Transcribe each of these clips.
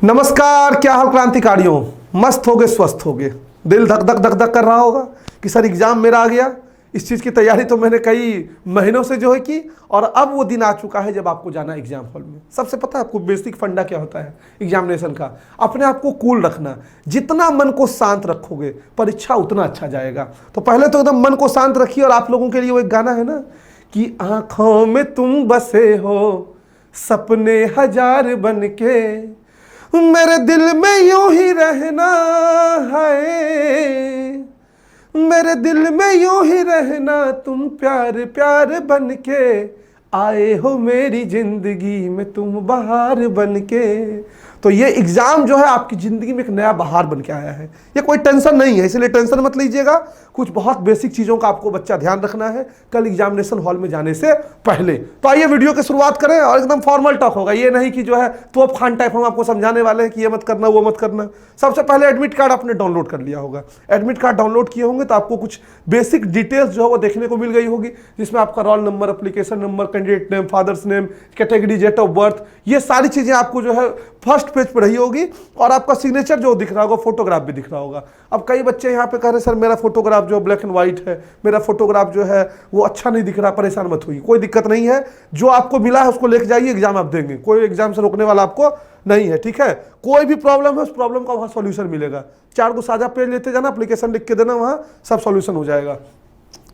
नमस्कार, क्या हाल क्रांतिकारियों। मस्त हो गए, स्वस्थ हो गए। दिल धक धक धक धक कर रहा होगा कि सर एग्जाम मेरा आ गया। इस चीज़ की तैयारी तो मैंने कई महीनों से जो है की, और अब वो दिन आ चुका है जब आपको जाना एग्जाम हॉल में। सबसे पता है आपको बेसिक फंडा क्या होता है एग्जामिनेशन का? अपने आप को कूल रखना। जितना मन को शांत रखोगे परीक्षा उतना अच्छा जाएगा। तो पहले तो एकदम मन को शांत रखिए। और आप लोगों के लिए वो एक गाना है ना कि आंखों में तुम बसे हो सपने हजार बन के, मेरे दिल में यूं ही रहना है, मेरे दिल में यूं ही रहना, तुम प्यार प्यार बन के आए हो मेरी जिंदगी में तुम बहार बन के। तो ये एग्जाम जो है आपकी जिंदगी में एक नया बहार बन के आया है। ये कोई टेंशन नहीं है, इसलिए टेंशन मत लीजिएगा। कुछ बहुत बेसिक चीज़ों का आपको बच्चा ध्यान रखना है कल एग्जामिनेशन हॉल में जाने से पहले। तो आइए वीडियो की शुरुआत करें, और एकदम फॉर्मल टॉक होगा। ये नहीं कि जो है तो अब खान टाइप हम आपको समझाने वाले हैं कि ये मत करना वो मत करना। सबसे पहले एडमिट कार्ड आपने डाउनलोड कर लिया होगा। एडमिट कार्ड डाउनलोड किए होंगे तो आपको कुछ बेसिक डिटेल्स जो है वो देखने को मिल गई होगी, जिसमें आपका roll number, application number, candidate name, father's name, category, date of birth, ये सारी चीज़ें आपको जो है फर्स्ट पेज पर रही होगी। और आपका सिग्नेचर जो दिख रहा होगा, फोटोग्राफ भी दिख रहा होगा। अब कई बच्चे यहाँ पे कह रहे हैं सर मेरा फोटोग्राफ जो ब्लैक एंड व्हाइट है, मेरा फोटोग्राफ जो है वो अच्छा नहीं दिख रहा। परेशान मत होइए, कोई दिक्कत नहीं है। जो आपको मिला है उसको लेके जाइए, एग्जाम आप देंगे। कोई एग्जाम से रोकने वाला आपको नहीं है, ठीक है। कोई भी प्रॉब्लम है उस प्रॉब्लम का वहाँ सॉल्यूशन मिलेगा। 4 को साझा पेज लेते जाना, एप्लीकेशन लिख के देना, वहाँ सब सॉल्यूशन हो जाएगा।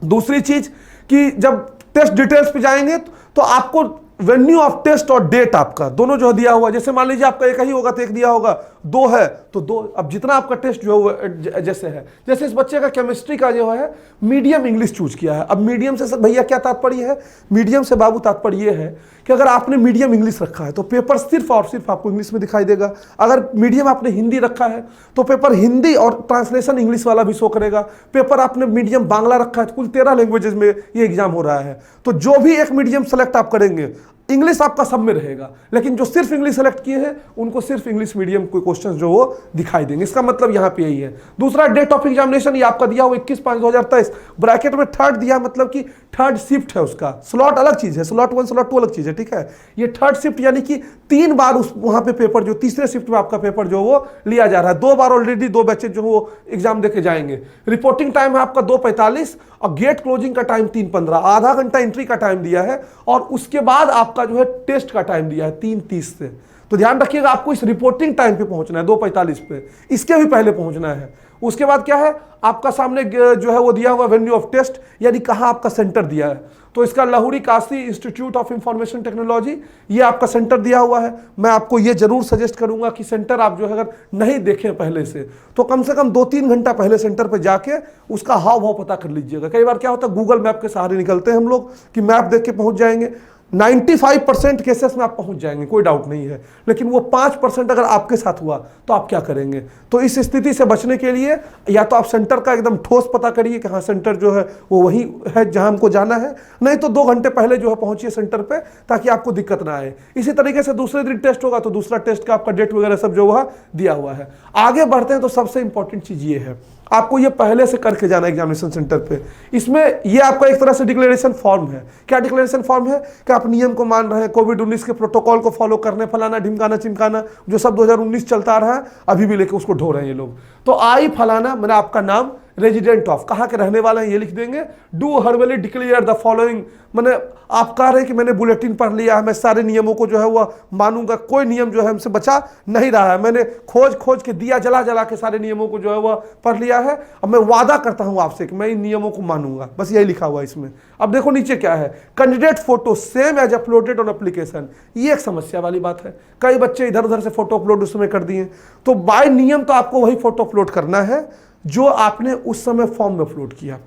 दूसरी चीज कि जब टेस्ट डिटेल्स पे जाएंगे तो आपको वेन्यू ऑफ टेस्ट और डेट आपका दोनों जो दिया हुआ, जैसे मान लीजिए आपका एक ही होगा तो एक दिया होगा, 2 है तो 2। अब जितना आपका टेस्ट जो है जैसे है, जैसे इस बच्चे का केमिस्ट्री का जो है मीडियम इंग्लिश चूज किया है। अब मीडियम से भैया क्या तात्पर्य है? मीडियम से बाबू तात्पर्य ये है कि अगर आपने मीडियम इंग्लिश रखा है तो पेपर सिर्फ और सिर्फ आपको इंग्लिश में दिखाई देगा। अगर मीडियम आपने हिंदी रखा है तो पेपर हिंदी और ट्रांसलेशन इंग्लिश वाला भी शो करेगा। पेपर आपने मीडियम बांग्ला रखा है तो कुल 13 लैंग्वेजेस में ये एग्जाम हो रहा है। तो जो भी एक मीडियम सेलेक्ट आप करेंगे, इंग्लिश आपका सब में रहेगा। लेकिन जो सिर्फ इंग्लिश सेलेक्ट किए हैं उनको सिर्फ इंग्लिश मीडियम कोई क्वेश्चन जो वो दिखाई देंगे। इसका मतलब यहाँ पे यही है। दूसरा, डेट ऑफ एग्जामिनेशन ये आपका दिया हुआ 21/5/2023, ब्रैकेट में 3rd दिया, मतलब कि 3rd शिफ्ट है। उसका स्लॉट अलग चीज है, स्लॉट 1 स्लॉट 2 अलग चीज है, ठीक है। ये 3rd शिफ्ट यानी कि 3 बार उस वहां पे पेपर जो तीसरे शिफ्ट में आपका पेपर जो वो लिया जा रहा है। 2 बार ऑलरेडी 2 बैचेज जो वो एग्जाम देके जाएंगे। रिपोर्टिंग टाइम है आपका 2:45 और गेट क्लोजिंग का टाइम 3:15, आधा घंटा एंट्री का टाइम दिया है। और उसके बाद आपका जो है टेस्ट का टाइम दिया है 3:30 से। तो ध्यान रखिएगा आपको इस रिपोर्टिंग टाइम पे पहुंचना है 2:45 पे, इसके भी पहले पहुंचना है। उसके बाद क्या है आपका सामने जो है वो दिया हुआ वेन्यू ऑफ टेस्ट, यानी कहां आपका सेंटर दिया है। तो इसका Lahori Kashi institute of information technology ये आपका सेंटर दिया हुआ है। मैं आपको ये जरूर सजेस्ट करूंगा कि सेंटर आप जो है अगर नहीं देखें पहले से तो कम से कम 2-3 घंटा पहले सेंटर पर जाके उसका हाव भाव पता कर लीजिएगा। कई बार क्या होता है गूगल मैप के सहारे निकलते हैं हम लोग कि मैप देख के पहुंच जाएंगे। 95% केसेस में आप पहुंच जाएंगे, कोई डाउट नहीं है। लेकिन वो 5% अगर आपके साथ हुआ तो आप क्या करेंगे? तो इस स्थिति से बचने के लिए या तो आप सेंटर का एकदम ठोस पता करिए कि हाँ सेंटर जो है वो वही है जहां हमको जाना है, नहीं तो 2 घंटे पहले जो है पहुंचिए सेंटर पे ताकि आपको दिक्कत ना आए। इसी तरीके से दूसरे दिन टेस्ट होगा तो दूसरा टेस्ट का आपका डेट वगैरह सब जो वह दिया हुआ है। आगे बढ़ते हैं तो सबसे इंपॉर्टेंट चीज ये है, आपको ये पहले से करके जाना एग्जामिनेशन सेंटर पे। इसमें ये आपका एक तरह से डिक्लेरेशन फॉर्म है। क्या डिक्लेरेशन फॉर्म है? कि आप नियम को मान रहे हैं, कोविड-19 के प्रोटोकॉल को फॉलो करने, फलाना ढिमकाना चिमकाना जो सब 2019 चलता आ रहा है अभी भी लेके उसको ढो रहे हैं ये लोग। तो आई फलाना मैंने आपका नाम, रेजिडेंट ऑफ, कहाँ के रहने वाले हैं ये लिख देंगे। डू हर्बली डिक्लेयर द फॉलोइंग, मैंने आप कह रहे हैं कि मैंने बुलेटिन पढ़ लिया है, मैं सारे नियमों को जो है वो मानूंगा, कोई नियम जो है हमसे बचा नहीं रहा है, मैंने खोज के दिया जला के सारे नियमों को जो है वो पढ़ लिया है। अब मैं वादा करता हूं आपसे कि मैं इन नियमों को मानूंगा। बस यही लिखा हुआ है इसमें। अब देखो नीचे क्या है, candidate photo same as uploaded on application. ये एक समस्या वाली बात है, कई बच्चे इधर उधर से फोटो अपलोड उस समय कर दिए। तो बाय नियम तो आपको वही फोटो अपलोड करना है जो आपने उस समय फॉर्म में अपलोड किया।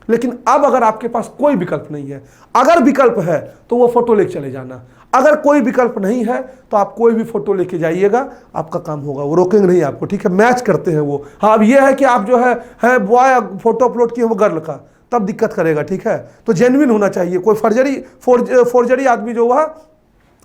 लेकिन अब अगर आपके पास कोई विकल्प नहीं है, अगर विकल्प है तो वो फोटो लेके चले जाना। अगर कोई विकल्प नहीं है तो आप कोई भी फोटो लेके जाइएगा, आपका काम होगा, वो रोकेंगे नहीं आपको, ठीक है। मैच करते हैं वो। हाँ, अब ये है कि आप जो है बॉय फोटो अपलोड किए वो गर्ल का, तब दिक्कत करेगा, ठीक है। तो जेन्युइन होना चाहिए। कोई फर्जरी आदमी जो हुआ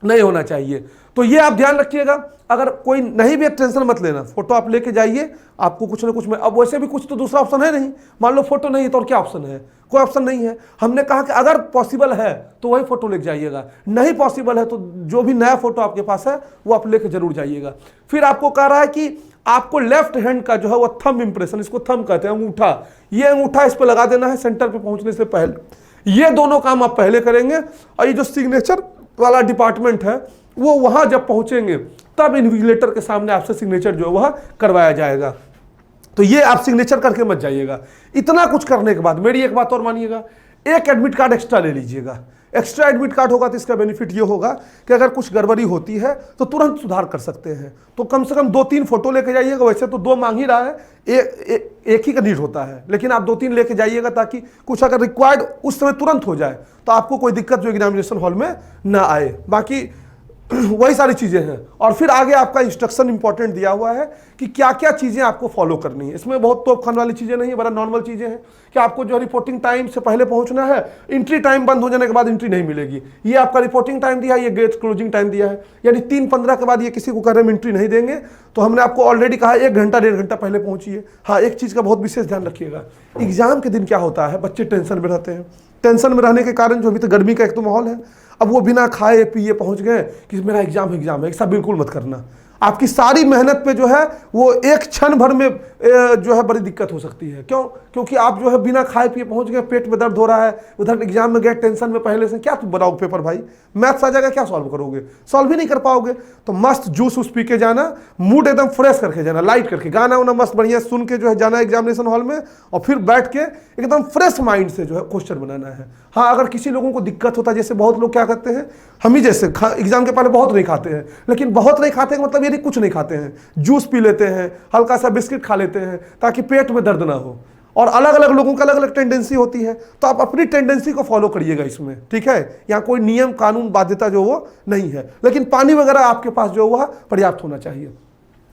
नहीं होना चाहिए। तो ये आप ध्यान रखिएगा। अगर कोई नहीं भी, टेंशन मत लेना, फोटो आप लेके जाइए, आपको कुछ ना कुछ में, अब वैसे भी कुछ तो दूसरा ऑप्शन है नहीं, मान लो फोटो नहीं है तो और क्या ऑप्शन है, कोई ऑप्शन नहीं है। हमने कहा कि अगर पॉसिबल है तो वही फोटो लेके जाइएगा, नहीं पॉसिबल है तो जो भी नया फोटो आपके पास है वो आप लेके जरूर जाइएगा। फिर आपको कह रहा है कि आपको लेफ्ट हैंड का जो है वो थंब इंप्रेशन, इसको थंब कहते हैं, अंगूठा, ये अंगूठा इस पर लगा देना है सेंटर पे पहुंचने से पहले। ये दोनों काम आप पहले करेंगे, और ये जो सिग्नेचर वाला डिपार्टमेंट है वो वहां जब पहुंचेंगे तब इन्विजिलेटर के सामने आपसे सिग्नेचर जो है वह करवाया जाएगा। तो ये आप सिग्नेचर करके मत जाइएगा। इतना कुछ करने के बाद मेरी एक बात और मानिएगा, एक एडमिट कार्ड एक्स्ट्रा ले लीजिएगा। एक्स्ट्रा एडमिट कार्ड होगा तो इसका बेनिफिट ये होगा कि अगर कुछ गड़बड़ी होती है तो तुरंत सुधार कर सकते हैं। तो कम से कम 2-3 फोटो लेके जाइएगा। वैसे तो 2 मांग ही रहा है, एक ही का नीड होता है, लेकिन आप 2-3 लेके जाइएगा ताकि कुछ अगर रिक्वायर्ड उस समय तुरंत हो जाए तो आपको कोई दिक्कत जो एग्जामिनेशन हॉल में ना आए। बाकी वही सारी चीज़ें हैं। और फिर आगे आपका इंस्ट्रक्शन इंपॉर्टेंट दिया हुआ है कि क्या क्या चीज़ें आपको फॉलो करनी है। इसमें बहुत तोप खाने वाली चीज़ें नहीं है, बड़ा नॉर्मल चीज़ें हैं कि आपको जो रिपोर्टिंग टाइम से पहले पहुंचना है, एंट्री टाइम बंद हो जाने के बाद एंट्री नहीं मिलेगी। ये आपका रिपोर्टिंग टाइम दिया है, ये गेट क्लोजिंग टाइम दिया है, यानी 3:15 के बाद ये किसी को कह रहे हैं एंट्री नहीं देंगे। तो हमने आपको ऑलरेडी कहा 1 घंटा 1.5 घंटा पहले पहुंचिए। हाँ, एक चीज़ का बहुत विशेष ध्यान रखिएगा, एग्जाम के दिन क्या होता है, बच्चे टेंशन में रहते हैं। टेंशन में रहने के कारण जो अभी तो गर्मी का एक तो माहौल है, अब वो बिना खाए पिए पहुंच गए कि मेरा एग्जाम है, ऐसा बिल्कुल मत करना। आपकी सारी मेहनत पे जो है वो एक क्षण भर में जो है बड़ी दिक्कत हो सकती है। क्यों? क्योंकि आप जो है बिना खाए पिए पहुंच गए, पेट में दर्द हो रहा है, उधर एग्जाम में गए टेंशन में पहले से, क्या तुम बनाओगे पेपर भाई, मैथ्स आ जाएगा, क्या सॉल्व करोगे, सॉल्व ही नहीं कर पाओगे। तो मस्त जूस उस पी के जाना, मूड एकदम फ्रेश करके जाना, लाइट करके, गाना उना मस्त बढ़िया सुन के जो है जाना एग्जामिनेशन हॉल में, और फिर बैठ के एकदम फ्रेश माइंड से जो है क्वेश्चन बनाना है। हाँ, अगर किसी लोगों को दिक्कत होता है, जैसे बहुत लोग क्या करते हैं, हम ही जैसे एग्जाम के पहले बहुत नहीं खाते हैं, लेकिन बहुत नहीं खाते हैं मतलब ये कुछ नहीं खाते हैं, जूस पी लेते हैं, हल्का सा बिस्किट खा लेते हैं ताकि पेट में दर्द ना हो। और अलग अलग लोगों का अलग अलग टेंडेंसी होती है, तो आप अपनी टेंडेंसी को फॉलो करिएगा इसमें, ठीक है। यहाँ कोई नियम कानून बाध्यता जो वो नहीं है, लेकिन पानी वगैरह आपके पास जो वह पर्याप्त होना चाहिए।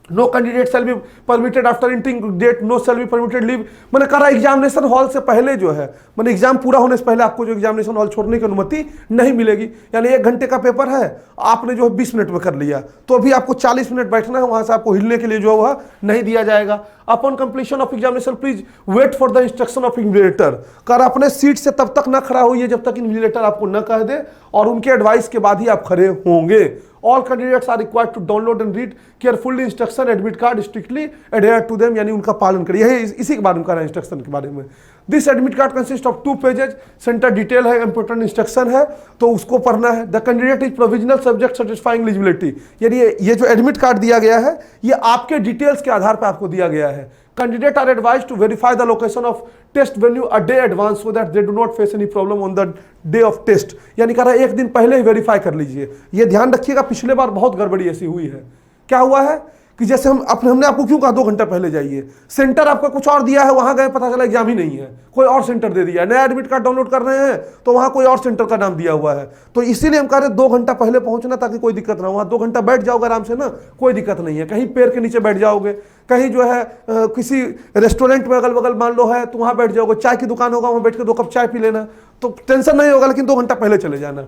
No candidate shall be permitted after entering date, no shall be permitted leave. मैंने कहा एग्जामिनेशन हॉल से पहले जो है, मैंने एग्जाम पूरा होने से पहले आपको जो एग्जामिनेशन हॉल छोड़ने की अनुमति नहीं मिलेगी। यानी 1 घंटे का पेपर है, आपने जो है 20 मिनट में कर लिया, तो अभी आपको 40 मिनट बैठना है, वहां से आपको हिलने के लिए जो है वह नहीं दिया जाएगा। Upon completion of examination please wait for the instruction of invigilator. कर अपने सीट से तब तक ना खड़ा होइए जब तक इन्विजिलेटर आपको न कह दे, और उनके एडवाइस के बाद ही आप खड़े होंगे। All candidates are required to download and read carefully instruction, admit card strictly adhere to them, यानी उनका पालन करिए। यही इसी के बारे में कह रहा है इंस्ट्रक्शन के बारे में। This admit card consist of 2 pages, centre detail है, इंपोर्टेंट इंस्ट्रक्शन है, तो उसको पढ़ना है। The candidate is provisional subject satisfying eligibility, यानी ये जो एडमिट कार्ड दिया गया है ये आपके डिटेल्स के आधार पर आपको दिया गया है। Candidate are advised to verify the location of test venue a day advance so that they do not face any problem on the day of test। यानी कह रहा है 1 दिन पहले ही वेरीफाई कर लीजिए। ये ध्यान रखिएगा, पिछले बार बहुत गड़बड़ी ऐसी हुई है। क्या हुआ है कि जैसे हमने आपको क्यों कहा 2 घंटा पहले जाइए, सेंटर आपका कुछ और दिया है, वहां गए पता चला एग्जाम ही नहीं है, कोई और सेंटर दे दिया है। नया एडमिट कार्ड डाउनलोड कर रहे हैं तो वहां कोई और सेंटर का नाम दिया हुआ है। तो इसीलिए हम कह रहे हैं 2 घंटा पहले पहुंचना ताकि कोई दिक्कत ना हो। वहां 2 घंटा बैठ जाओगे आराम से ना, कोई दिक्कत नहीं है। कहीं पेड़ के नीचे बैठ जाओगे, कहीं जो है किसी रेस्टोरेंट में अगल बगल मान लो है तो वहां बैठ जाओगे, चाय की दुकान होगा वहां बैठ के 2 कप चाय पी लेना, तो टेंशन नहीं होगा। लेकिन 2 घंटा पहले चले जाना।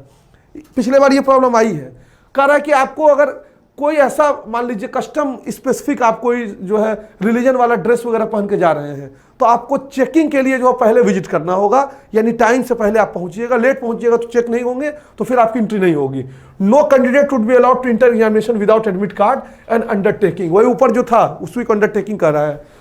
पिछले बार ये प्रॉब्लम आई है। कह रहा है कि आपको अगर कोई ऐसा मान लीजिए कस्टम स्पेसिफिक आप कोई जो है रिलीजन वाला ड्रेस वगैरह पहन के जा रहे हैं, तो आपको चेकिंग के लिए जो पहले विजिट करना होगा, यानी टाइम से पहले आप पहुंचिएगा। लेट पहुंचिएगा तो चेक नहीं होंगे, तो फिर आपकी एंट्री नहीं होगी। No candidate would be allowed to enter examination without admit card and undertaking. वही ऊपर जो था उसी को अंडरटेकिंग कर रहा है।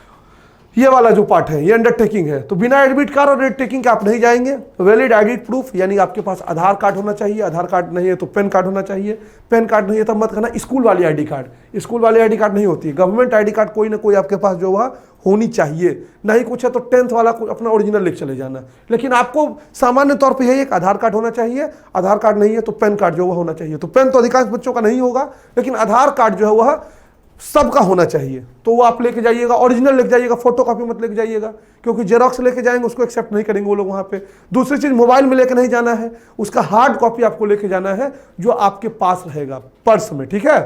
ये वाला जो पार्ट है ये अंडरटेकिंग है। तो बिना एडमिट कार्ड और अंडरटेकिंग के आप नहीं जाएंगे। वैलिड आईडी प्रूफ, यानी आपके पास आधार कार्ड होना चाहिए, आधार कार्ड नहीं है तो पैन कार्ड होना चाहिए, पैन कार्ड नहीं है तब मत करना। स्कूल वाली आईडी कार्ड, स्कूल वाली आईडी कार्ड नहीं होती है, गवर्नमेंट आईडी कार्ड कोई ना कोई आपके पास जो वह होनी चाहिए। नहीं कुछ है तो 10th वाला अपना ओरिजिनल लेके चले जाना। लेकिन आपको सामान्य तौर पर यही एक आधार कार्ड होना चाहिए, आधार कार्ड नहीं है तो पैन कार्ड जो वह होना चाहिए। तो पैन तो अधिकांश बच्चों का नहीं होगा, लेकिन आधार कार्ड जो है वह सबका होना चाहिए। तो वो आप लेके जाइएगा, ओरिजिनल लेके जाइएगा, फोटो कॉपी मत लेके जाइएगा, क्योंकि जेरोक्स लेके जाएंगे उसको एक्सेप्ट नहीं करेंगे वो लोग वहाँ पे। दूसरी चीज़, मोबाइल में लेके नहीं जाना है, उसका हार्ड कॉपी आपको लेके जाना है जो आपके पास रहेगा पर्स में, ठीक है।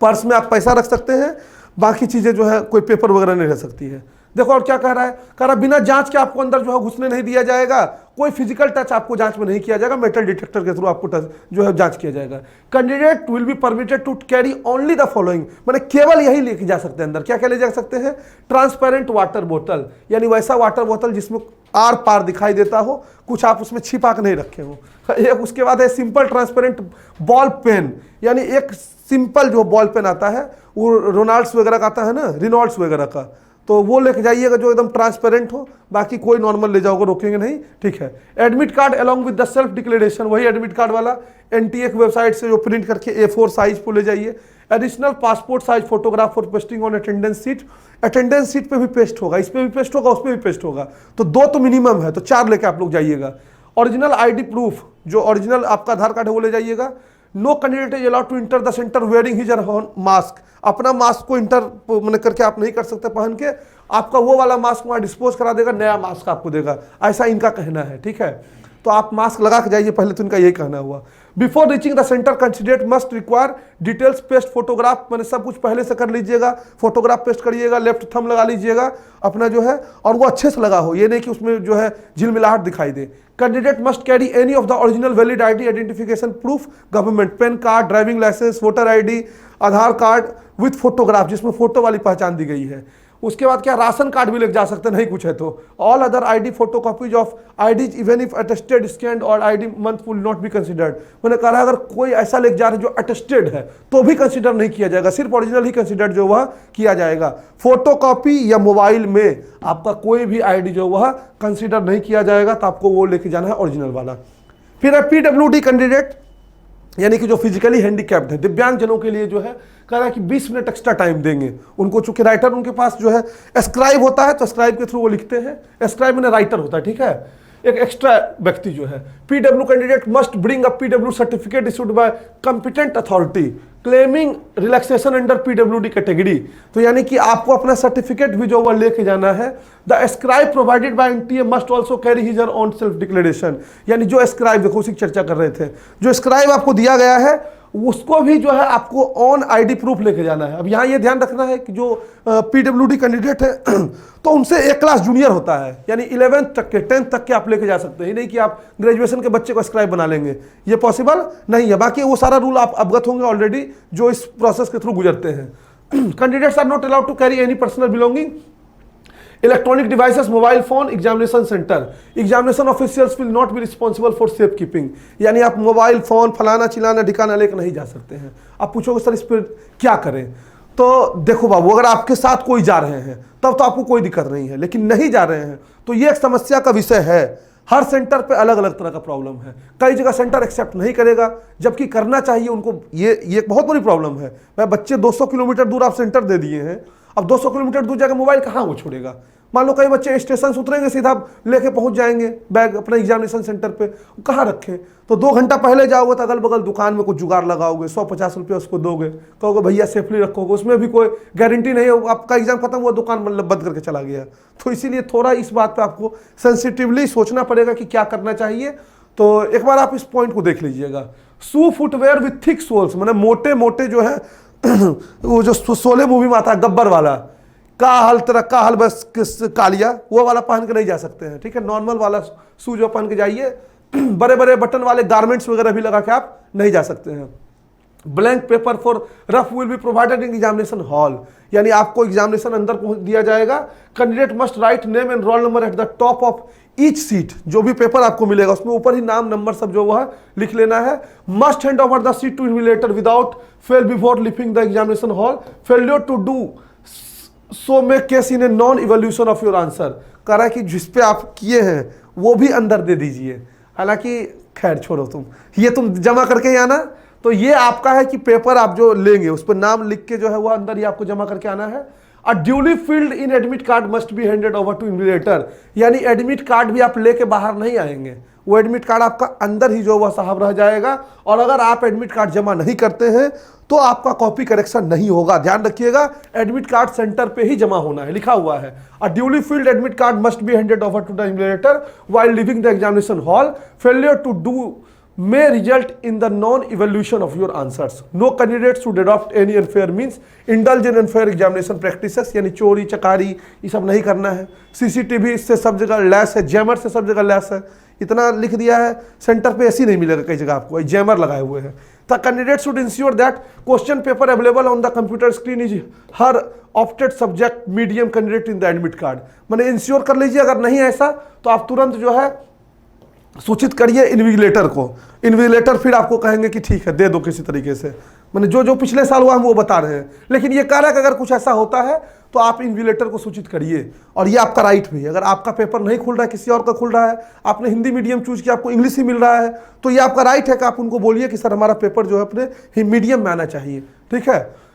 पर्स में आप पैसा रख सकते हैं, बाकी चीज़ें जो है कोई पेपर वगैरह नहीं रह सकती है। देखो और क्या कह रहा है, कह रहा है बिना जांच के आपको अंदर जो है घुसने नहीं दिया जाएगा, कोई फिजिकल टच आपको जांच में नहीं किया जाएगा, मेटल डिटेक्टर के थ्रू आपको टच जो है जांच किया जाएगा। Candidate will be permitted to carry only the following, मैंने केवल यही लेके जा सकते हैं अंदर, क्या क्या ले जा सकते हैं, ट्रांसपेरेंट वाटर बोतल, यानी वैसा वाटर बोतल जिसमें आर पार दिखाई देता हो, कुछ आप उसमें छिपा के नहीं रखे हो। एक उसके बाद है सिंपल ट्रांसपेरेंट बॉल पेन, यानी एक सिंपल जो बॉल पेन आता है वो रोनाल्ड्स वगैरह का आता है ना, रिनॉल्ड्स वगैरह का, तो वो लेके जाइएगा जो एकदम ट्रांसपेरेंट हो, बाकी कोई नॉर्मल ले जाओगे, रोकेंगे नहीं, ठीक है। Admit card along with the self declaration, वही एडमिट कार्ड वाला एनटीए की वेबसाइट से जो प्रिंट करके A4 साइज को ले जाइए। Additional passport size photograph for pasting on attendance seat, attendance seat पे भी पेस्ट होगा, इस पे भी पेस्ट होगा, उस पे भी पेस्ट होगा, तो 2 तो मिनिमम है, तो 4 लेके आप लोग जाइएगा। ओरिजिनल आईडी प्रूफ, जो ओरिजिनल आपका आधार कार्ड है वो ले जाइएगा। No candidate is allowed to enter the centre wearing his mask, अपना मास्क को इंटर मैंने करके आप नहीं कर सकते पहन के, आपका वो वाला मास्क वहाँ डिस्पोज करा देगा, नया मास्क आपको देगा, ऐसा इनका कहना है, ठीक है। तो आप मास्क लगा के जाइए, पहले तो इनका यही कहना हुआ। Before reaching the centre candidate must require details paste photograph, मैंने सब कुछ पहले से कर लीजिएगा, फोटोग्राफ पेस्ट करिएगा, लेफ्ट थंब लगा लीजिएगा अपना जो है, और वो अच्छे से लगा हो, ये नहीं कि उसमें जो है झिलमिलाहट दिखाई दे। Candidate must carry any of the original valid ID identification proof government, pan card, driving licence, voter ID, Aadhaar card with photograph जिसमें फोटो वाली पहचान दी गई है। उसके बाद क्या, राशन कार्ड भी लेके जा सकते हैं, नहीं कुछ है तो। All other ID photo copies of IDs even if attested scanned or ID month will not be considered, मैंने कहा अगर कोई ऐसा लेके जा रहे जो अटेस्टेड है तो भी कंसिडर नहीं किया जाएगा, सिर्फ ओरिजिनल ही कंसिडर जो वह किया जाएगा। फोटो कॉपी या मोबाइल में आपका कोई भी आईडी जो वह कंसिडर नहीं किया जाएगा, तो आपको वो लेके जाना है ओरिजिनल वाला। फिर है PWD कैंडिडेट, यानी कि जो फिजिकली हैंडीकैप्ड है, दिव्यांग जनों के लिए जो है कह रहा है कि 20 मिनट एक्स्ट्रा टाइम देंगे उनको, चूंकि राइटर उनके पास जो है स्क्राइब होता है, तो स्क्राइब के थ्रू वो लिखते हैं, स्क्राइब में राइटर होता है, ठीक है, एक एक्स्ट्रा व्यक्ति जो है। PW candidate must bring a PW certificate issued by competent authority claiming relaxation under PWD category, तो यानी कि आपको अपना सर्टिफिकेट भी जो वो लेके जाना है। The scribe provided by NTA must also carry his on self declaration, यानी जो स्क्राइब, देखो उसी की चर्चा कर रहे थे, जो स्क्राइब आपको दिया गया है उसको भी जो है आपको ऑन आईडी प्रूफ लेके जाना है। अब यहाँ ये ध्यान रखना है कि जो PWD कैंडिडेट है तो उनसे एक क्लास जूनियर होता है, यानी 11th तक के 10th तक के आप लेके जा सकते हैं, नहीं कि आप ग्रेजुएशन के बच्चे को स्क्राइब बना लेंगे, ये पॉसिबल नहीं है। बाकी वो सारा रूल आप अवगत होंगे ऑलरेडी जो इस प्रोसेस के थ्रू गुजरते हैं। Candidates are not allowed to carry any personal belonging, electronic devices, mobile phone, examination centre, examination officials will not be responsible for safe keeping, यानी आप मोबाइल फोन फलाना चिलाना ठिकाना लेकर नहीं जा सकते हैं। आप पूछोगे सर इस पर क्या करें, तो देखो बाबू, अगर आपके साथ कोई जा रहे हैं तब तो आपको कोई दिक्कत नहीं है, लेकिन नहीं जा रहे हैं तो ये एक समस्या का विषय है। हर सेंटर पे अलग अलग तरह का प्रॉब्लम है, कई जगह सेंटर एक्सेप्ट नहीं करेगा जबकि करना चाहिए उनको, ये एक बहुत बड़ी प्रॉब्लम है। मैं बच्चे 200 किलोमीटर दूर आप सेंटर दे दिए हैं, अब 200 किलोमीटर दूर जाकर मोबाइल कहाँ वो छोड़ेगा। मान लो कई बच्चे स्टेशन से उतरेंगे सीधा लेके पहुंच जाएंगे बैग अपना एग्जामिनेशन सेंटर पे, कहाँ रखें, तो 2 घंटा पहले जाओगे तो अगल बगल दुकान में कुछ जुगाड़ लगाओगे, 150 रुपये उसको दोगे, कहोगे भैया सेफली रखोगे, उसमें भी कोई गारंटी नहीं है, आपका एग्जाम खत्म हुआ दुकान मतलब बंद करके चला गया। तो इसीलिए थोड़ा इस बात पर आपको सेंसिटिवली सोचना पड़ेगा कि क्या करना चाहिए। तो एक बार आप इस पॉइंट को देख लीजिएगा। शू फुटवेयर विथ थिक सोल्स, मतलब मोटे मोटे जो है वो जो शोले मूवी में आता है गब्बर वाला, का हल तेरा का हल बस कालिया, वो वाला पहन के नहीं जा सकते हैं, ठीक है। नॉर्मल वाला शू जो पहन के जाइए, बड़े बड़े बटन वाले गारमेंट्स वगैरह भी लगा के आप नहीं जा सकते हैं। Blank paper for rough will be provided in examination hall, यानी आपको एग्जामिनेशन अंदर पहुंच दिया जाएगा। Candidate must write name and roll number at the top of each seat, जो भी पेपर आपको मिलेगा उसमें ऊपर ही नाम नंबर सब जो वह लिख लेना है। Must hand over the seat to invigilator without fail before leaving the examination hall, failure to do so may cause in a non evaluation of your answer, कह रहा है कि जिस पे आप किए हैं वो भी अंदर दे दीजिए। हालांकि खैर छोड़ो, तुम जमा करके ही आना, तो ये आपका है कि पेपर आप जो लेंगे उस पर नाम लिख के जो है वो अंदर ही आपको जमा करके आना है। A duly filled in admit card must be handed over to invigilator, यानी एडमिट कार्ड भी आप लेके बाहर नहीं आएंगे, वो एडमिट कार्ड आपका अंदर ही जो वह साहब रह जाएगा। और अगर आप एडमिट कार्ड जमा नहीं करते हैं तो आपका कॉपी करेक्शन नहीं होगा, ध्यान रखिएगा। एडमिट कार्ड सेंटर पे ही जमा होना है, लिखा हुआ है। A duly filled admit card must be handed over to the invigilator while living the examination hall, failure to do may result in the non-evaluation of your answers. No candidate should adopt any unfair means, indulge in unfair examination practices, यानी चोरी चकारी ये सब नहीं करना है। CCTV इससे सब जगह लैस है, जैमर से सब जगह लैस है, इतना लिख दिया है, सेंटर पे ऐसी नहीं मिलेगा कई जगह आपको, जैमर लगाए हुए हैं। The candidate should ensure that question paper available on the computer screen is her opted subject medium candidate in the admit card। मैंने इंश्योर कर लीजिए, अगर नहीं ऐसा तो आप तुरंत जो है सूचित करिए इन्विजिलेटर को। इन्विजिलेटर फिर आपको कहेंगे कि ठीक है दे दो किसी तरीके से, मैंने जो जो पिछले साल हुआ हम वो बता रहे हैं, लेकिन ये कह रहा है कि अगर कुछ ऐसा होता है तो आप इन्विजिलेटर को सूचित करिए। और ये आपका राइट भी है, अगर आपका पेपर नहीं खुल रहा है, किसी और का खुल रहा है, आपने हिंदी मीडियम चूज किया, आपको इंग्लिश ही मिल रहा है, तो ये आपका राइट है कि आप उनको बोलिए कि सर हमारा पेपर जो है अपने मीडियम में आना चाहिए। ठीक है।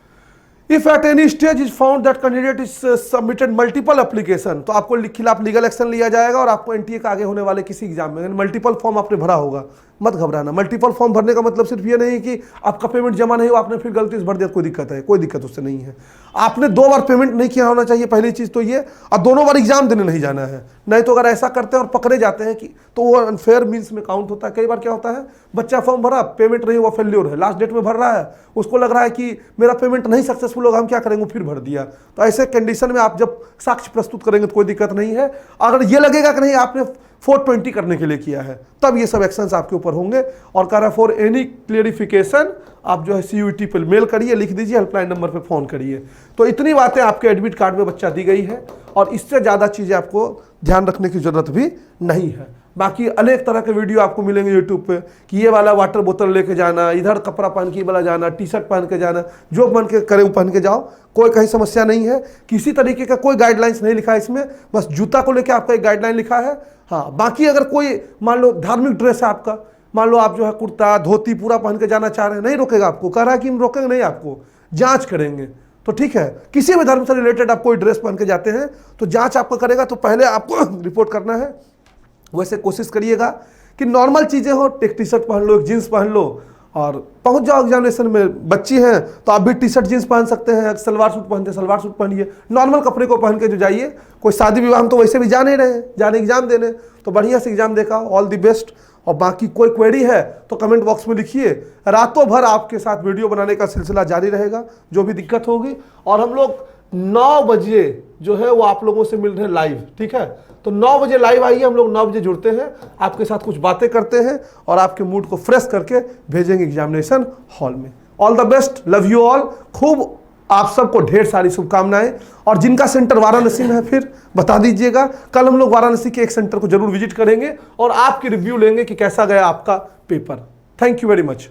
If at any stage is found that candidate is submitted multiple application, तो आपको खिलाफ लीगल एक्शन लिया जाएगा और आपको एनटीए का आगे होने वाले किसी एग्जाम में मल्टीपल फॉर्म आपने भरा होगा, मत घबराना। मल्टीपल फॉर्म भरने का मतलब सिर्फ ये नहीं कि आपका पेमेंट जमा नहीं हो, आपने फिर गलती से भर दिया, कोई दिक्कत है, कोई दिक्कत उससे नहीं है। आपने 2 बार पेमेंट नहीं किया होना चाहिए, पहली चीज तो ये, और दोनों बार एग्जाम देने नहीं जाना है। नहीं तो अगर ऐसा करते हैं और पकड़े जाते हैं कि तो वो अनफेयर मीन्स में काउंट होता है। कई बार क्या होता है, बच्चा फॉर्म भरा, पेमेंट नहीं हुआ, फेल्योर है, लास्ट डेट में भर रहा है, उसको लग रहा है कि मेरा पेमेंट नहीं सक्सेसफुल होगा, हम क्या करेंगे, फिर भर दिया। तो ऐसे कंडीशन में आप जब साक्ष्य प्रस्तुत करेंगे तो कोई दिक्कत नहीं है। अगर ये लगेगा कि नहीं आपने 420 करने के लिए किया है, तब ये सब एक्शंस आपके ऊपर होंगे। और कह रहा है फॉर एनी क्लियरिफिकेशन आप जो है CUET पर मेल करिए, लिख दीजिए, हेल्पलाइन नंबर पे फ़ोन करिए। तो इतनी बातें आपके एडमिट कार्ड में बच्चा दी गई है और इससे ज़्यादा चीज़ें आपको ध्यान रखने की ज़रूरत भी नहीं है। बाकी अनेक तरह के वीडियो आपको मिलेंगे यूट्यूब पे कि ये वाला वाटर बोतल लेके जाना, इधर कपड़ा पहन के वाला जाना, टी-शर्ट पहन के जाना, जो मन के करे वो पहन के जाओ, कोई कहीं समस्या नहीं है। किसी तरीके का कोई गाइडलाइंस नहीं लिखा है इसमें, बस जूता को लेकर आपका एक गाइडलाइन लिखा है। हाँ, बाकी अगर कोई मान लो धार्मिक ड्रेस है आपका, मान लो आप जो है कुर्ता धोती पूरा पहन के जाना चाह रहे हैं, नहीं रोकेगा आपको, कह रहा है कि हम रोकेंगे नहीं, आपको जाँच करेंगे तो ठीक है। किसी भी धर्म से रिलेटेड आप कोई ड्रेस पहन के जाते हैं तो जाँच आपको करेगा, तो पहले आपको रिपोर्ट करना है। वैसे कोशिश करिएगा कि नॉर्मल चीज़ें हो, एक टी-शर्ट पहन लो, एक जीन्स पहन लो और पहुंच जाओ एग्जामिनेशन में। बच्ची हैं तो आप भी टी-शर्ट जीन्स पहन सकते हैं, सलवार सूट पहनते हैं सलवार सूट पहनिए, नॉर्मल कपड़े को पहन के जो जाइए। कोई शादी विवाह हम तो वैसे भी जा नहीं रहे हैं, जाने एग्जाम देने, तो बढ़िया से एग्जाम देखा, ऑल द बेस्ट। और बाकी कोई क्वेरी है तो कमेंट बॉक्स में लिखिए, रातों भर आपके साथ वीडियो बनाने का सिलसिला जारी रहेगा, जो भी दिक्कत होगी। और हम लोग 9 बजे जो है वो आप लोगों से मिल रहे हैं लाइव, ठीक है। तो 9 बजे लाइव आइए, हम लोग 9 बजे जुड़ते हैं, आपके साथ कुछ बातें करते हैं और आपके मूड को फ्रेश करके भेजेंगे एग्जामिनेशन हॉल में। All the best, love you all. खूब आप सबको ढेर सारी शुभकामनाएं। और जिनका सेंटर वाराणसी में है फिर बता दीजिएगा, कल हम लोग वाराणसी के एक सेंटर को जरूर विजिट करेंगे और आपकी रिव्यू लेंगे कि कैसा गया आपका paper. Thank you very much.